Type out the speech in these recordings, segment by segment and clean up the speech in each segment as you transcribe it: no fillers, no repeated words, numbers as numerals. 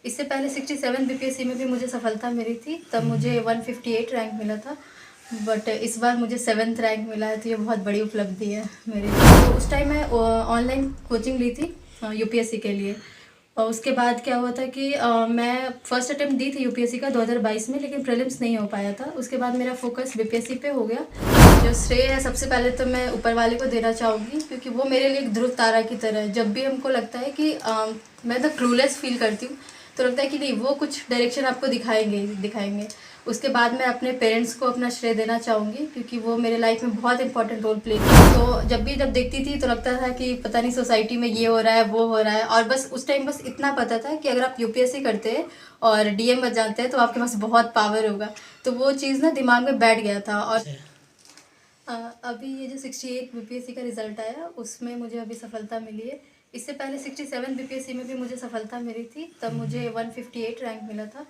इससे पहले 67 बीपीएससी में भी मुझे सफलता मिली थी, तब मुझे 158 रैंक मिला था। बट इस बार मुझे 7th रैंक मिला है, तो ये बहुत बड़ी उपलब्धि है मेरे लिए। तो उस टाइम मैं ऑनलाइन कोचिंग ली थी यूपीएससी के लिए। और उसके बाद क्या हुआ था कि मैं फर्स्ट अटेम्प्ट दी थी यूपीएससी का 2022 में, लेकिन प्रीलिम्स नहीं हो पाया था। उसके बाद मेरा फोकस बीपीएससी पे हो गया। जो श्रेय है सबसे पहले तो मैं ऊपर वाले को देना चाहूँगी, क्योंकि वो मेरे लिए एक ध्रुव तारा की तरह है। जब भी हमको लगता है कि मैं तो क्लूलेस फील करती हूँ, तो लगता है कि नहीं, वो कुछ डायरेक्शन आपको दिखाएंगे। उसके बाद मैं अपने पेरेंट्स को अपना श्रेय देना चाहूँगी, क्योंकि वो मेरे लाइफ में बहुत इंपॉर्टेंट रोल प्ले किया। तो जब देखती थी तो लगता था कि पता नहीं सोसाइटी में ये हो रहा है, वो हो रहा है, और बस उस टाइम बस इतना पता था कि अगर आप यूपीएससी करते हैं और डीएम बन जाते हैं तो आपके पास बहुत पावर होगा। तो वो चीज़ ना दिमाग में बैठ गया था। और अभी ये जो 68 बीपीएससी का रिजल्ट आया, उसमें मुझे अभी सफलता मिली है। इससे पहले 67 बीपीएससी में भी मुझे सफलता मिली थी, तब मुझे 158 रैंक मिला था।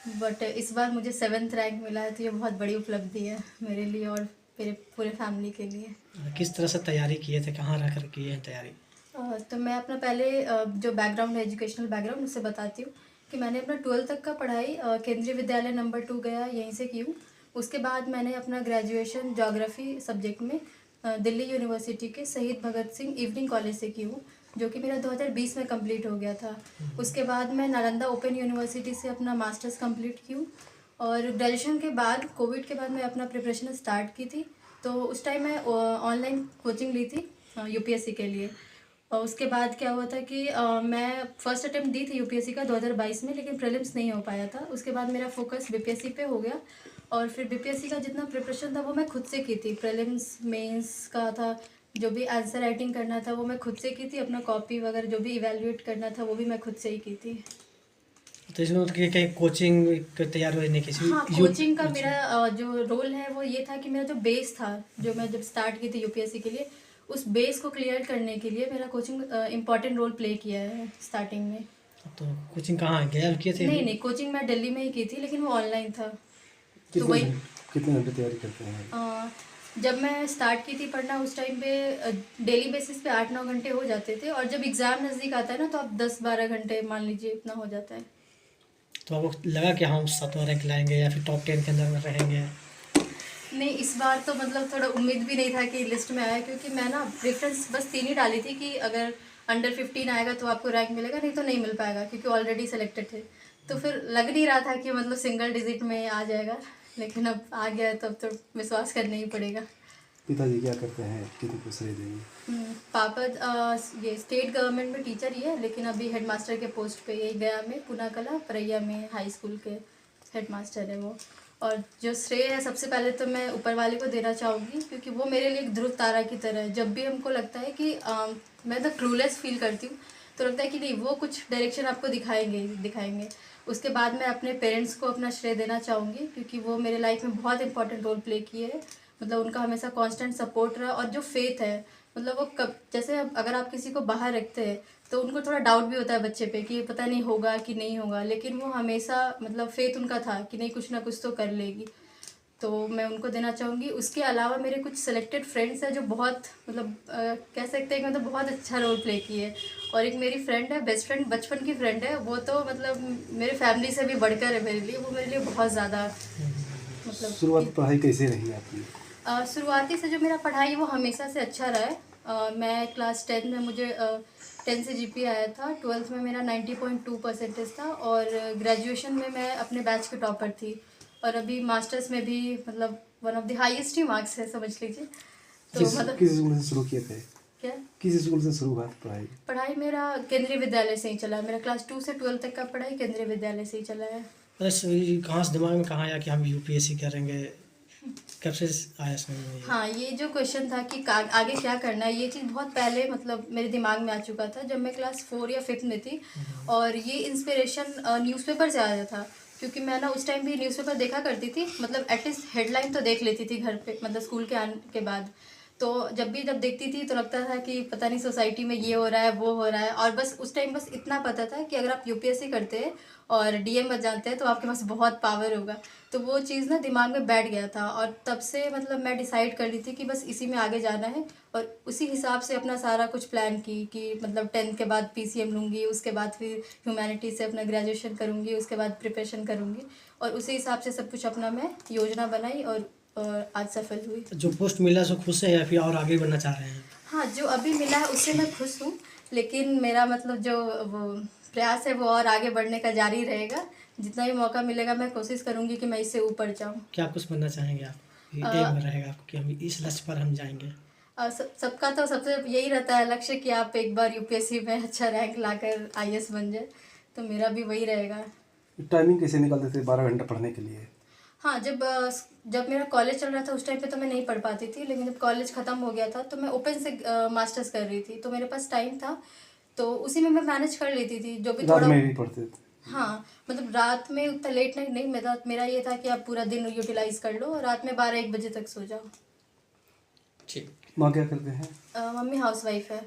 बट इस बार मुझे 7th रैंक मिला है, तो ये बहुत बड़ी उपलब्धि है मेरे लिए और मेरे पूरे फैमिली के लिए। किस तरह से तैयारी किए थे, कहाँ रह कर किए हैं तैयारी? तो मैं अपना पहले जो बैकग्राउंड है, एजुकेशनल बैकग्राउंड, उससे बताती हूँ कि मैंने अपना 12th तक का पढ़ाई केंद्रीय विद्यालय नंबर 2 गया, यहीं से की हूँ। उसके बाद मैंने अपना ग्रेजुएशन ज्योग्राफी सब्जेक्ट में दिल्ली यूनिवर्सिटी के शहीद भगत सिंह इवनिंग कॉलेज से की हूँ, जो कि मेरा 2020 में कंप्लीट हो गया था। उसके बाद मैं नालंदा ओपन यूनिवर्सिटी से अपना मास्टर्स कंप्लीट की हूँ। और ग्रेजुएशन के बाद, कोविड के बाद, मैं अपना प्रिपरेशन स्टार्ट की थी। तो उस टाइम मैं ऑनलाइन कोचिंग ली थी यूपीएससी के लिए। और उसके बाद क्या हुआ था कि मैं फर्स्ट अटेम्प्ट दी थी यूपीएससी का 2022 में, लेकिन प्रीलिम्स नहीं हो पाया था। उसके बाद मेरा फोकस बीपीएससी पे हो गया। और फिर बीपीएससी का जितना प्रिपरेशन था वो मैं खुद से की थी। प्रीलिम्स मेंस का था, जो भी आंसर राइटिंग करना था वो मैं खुद से की थी। अपना कॉपी वगैरह जो भी इवेल्युएट करना था वो भी मैं खुद से ही की थी। तो इसमें मतलब कि कहीं कोचिंग के तैयार हुए नहीं किसी? हाँ, कोचिंग का मेरा जो रोल है वो ये था कि मेरा जो बेस था, जो मैं जब स्टार्ट की थी यूपीएससी के लिए, उस बेस को क्लियर करने के लिए मेरा कोचिंग इम्पॉर्टेंट रोल प्ले किया है स्टार्टिंग में। तो कोचिंग कहाँ गया किए थे? नहीं, कोचिंग मैं दिल्ली में ही की थी, लेकिन वो ऑनलाइन था। तो कितने वही घंटे कितने घंटे तैयारी करते हैं? जब मैं स्टार्ट की थी पढ़ना, उस टाइम पे डेली बेसिस पे 8-9 घंटे हो जाते थे। और जब एग्ज़ाम नज़दीक आता है ना, तो आप 10-12 घंटे मान लीजिए, इतना हो जाता है। तो आपको लगा कि हम 7वां रैंक लाएंगे या फिर टॉप 10 के अंदर में रहेंगे? नहीं, इस बार तो मतलब थोड़ा उम्मीद भी नहीं था कि लिस्ट में आया, क्योंकि मैं ना प्रेफरेंस बस 3 ही डाली थी कि अगर अंडर 15 आएगा तो आपको रैंक मिलेगा, नहीं तो नहीं मिल पाएगा, क्योंकि ऑलरेडी सेलेक्टेड थे। तो फिर लग नहीं रहा था कि मतलब सिंगल डिजिट में आ जाएगा, लेकिन अब आ गया है, तब तो विश्वास करना ही पड़ेगा। पिताजी क्या करते हैं, कितने को श्रेय देंगे? पापा ये स्टेट गवर्नमेंट में टीचर ही है, लेकिन अभी हेडमास्टर के पोस्ट पे, यही गया में पुना कला परैया में हाई स्कूल के हेडमास्टर है वो। और जो श्रेय है सबसे पहले तो मैं ऊपर वाले को देना चाहूँगी, क्योंकि वो मेरे लिए एक ध्रुव तारा की तरह है। जब भी हमको लगता है कि मैं तो क्लूलेस फील करती हूँ, तो लगता है कि नहीं, वो कुछ डायरेक्शन आपको दिखाएंगे। उसके बाद मैं अपने पेरेंट्स को अपना श्रेय देना चाहूँगी, क्योंकि वो मेरे लाइफ में बहुत इंपॉर्टेंट रोल प्ले किए है। मतलब उनका हमेशा कांस्टेंट सपोर्ट रहा। और जो फेथ है, मतलब वो कब, जैसे अगर आप किसी को बाहर रखते हैं तो उनको थोड़ा डाउट भी होता है बच्चे पे कि पता नहीं होगा कि नहीं होगा, लेकिन वो हमेशा, मतलब फेथ उनका था कि नहीं, कुछ ना कुछ तो कर लेगी। तो मैं उनको देना चाहूँगी। उसके अलावा मेरे कुछ सेलेक्टेड फ्रेंड्स हैं जो बहुत, मतलब कह सकते हैं कि मतलब बहुत अच्छा रोल प्ले किए। और एक मेरी फ्रेंड है, बेस्ट फ्रेंड, बचपन की फ्रेंड है, वो तो मतलब मेरे फैमिली से भी बढ़कर है मेरे लिए। वो मेरे लिए बहुत ज़्यादा, मतलब शुरुआत पढ़ाई कैसे रही आपकी? शुरुआती से जो मेरा पढ़ाई वो हमेशा से अच्छा रहा है। मैं क्लास 10 में मुझे 10 से जीपी आया था। 12th में मेरा 90.2% था। और ग्रेजुएशन में मैं अपने बैच के टॉपर थी। और अभी मास्टर्स में भी मतलब one of the highest he marks है, समझ लीजिए। तो मतलब किस स्कूल से शुरू किए थे? क्या, किस स्कूल से शुरू हुआ पढ़ाई? पढ़ाई मेरा केंद्रीय विद्यालय से ही चला है। मेरा क्लास 2 से 12 तक का पढ़ाई केंद्रीय विद्यालय से ही चला है। बस ये कहाँ से दिमाग में कहाँ आया कि हम यूपीएससी करेंगे? कब से आया समझ में ये? हाँ, ये जो क्वेश्चन था कि आगे क्या करना है, ये चीज़ बहुत पहले मतलब मेरे दिमाग में आ चुका था, जब मैं क्लास 4 या 5th में थी। और ये इंस्पिरेशन न्यूज़पेपर से आया था, क्योंकि मैं ना उस टाइम भी न्यूज़पेपर देखा करती थी। मतलब एटलीस्ट हेडलाइन तो देख लेती थी घर पे, मतलब स्कूल के आने के बाद। तो जब देखती थी तो लगता था कि पता नहीं सोसाइटी में ये हो रहा है वो हो रहा है, और बस उस टाइम बस इतना पता था कि अगर आप यूपीएससी करते हैं और डीएम बन जाते हैं तो आपके पास बहुत पावर होगा। तो वो चीज़ ना दिमाग में बैठ गया था, और तब से मतलब मैं डिसाइड कर ली थी कि बस इसी में आगे जाना है, और उसी हिसाब से अपना सारा कुछ प्लान की कि मतलब 10th के बाद पीसीएम लूँगी, उसके बाद फिर ह्यूमैनिटी से अपना ग्रेजुएशन करूँगी, उसके बाद प्रिपरेशन करूँगी, और उसी हिसाब से सब कुछ अपना मैं योजना बनाई और आज सफल हुई। जो पोस्ट मिला सो खुश है या फिर और आगे बढ़ना चाह रहे हैं? हाँ, जो अभी मिला है उससे मैं खुश हूँ, लेकिन मेरा मतलब जो वो प्रयास है वो और आगे बढ़ने का जारी रहेगा। जितना भी मौका मिलेगा मैं कोशिश करूँगी कि मैं इससे ऊपर जाऊँ। क्या कुछ बनना चाहेंगे आप? ये अ, एम रहेगा आपको कि हम इस लक्ष्य पर हम जाएंगे? सबका तो सबसे यही रहता है लक्ष्य कि आप एक बार यूपीएससी में अच्छा रैंक लाकर आईएएस बन जाए, तो मेरा भी वही रहेगा। टाइमिंग कैसे निकालते थे 12 घंटा पढ़ने के लिए? हाँ, जब मेरा कॉलेज चल रहा था उस टाइम पे तो मैं नहीं पढ़ पाती थी, लेकिन जब कॉलेज ख़त्म हो गया था तो मैं ओपन से मास्टर्स कर रही थी, तो मेरे पास टाइम था, तो उसी में मैं मैनेज कर लेती थी जो भी रात थोड़ा। में भी पढ़ते थे? हाँ, मतलब रात में उतना लेट नाइट नहीं, मेरा ये था कि आप पूरा दिन यूटिलाइज कर लो और रात में 12-1 बजे तक सो जाओ। ठीक। माँ क्या करते हैं? मम्मी हाउसवाइफ है।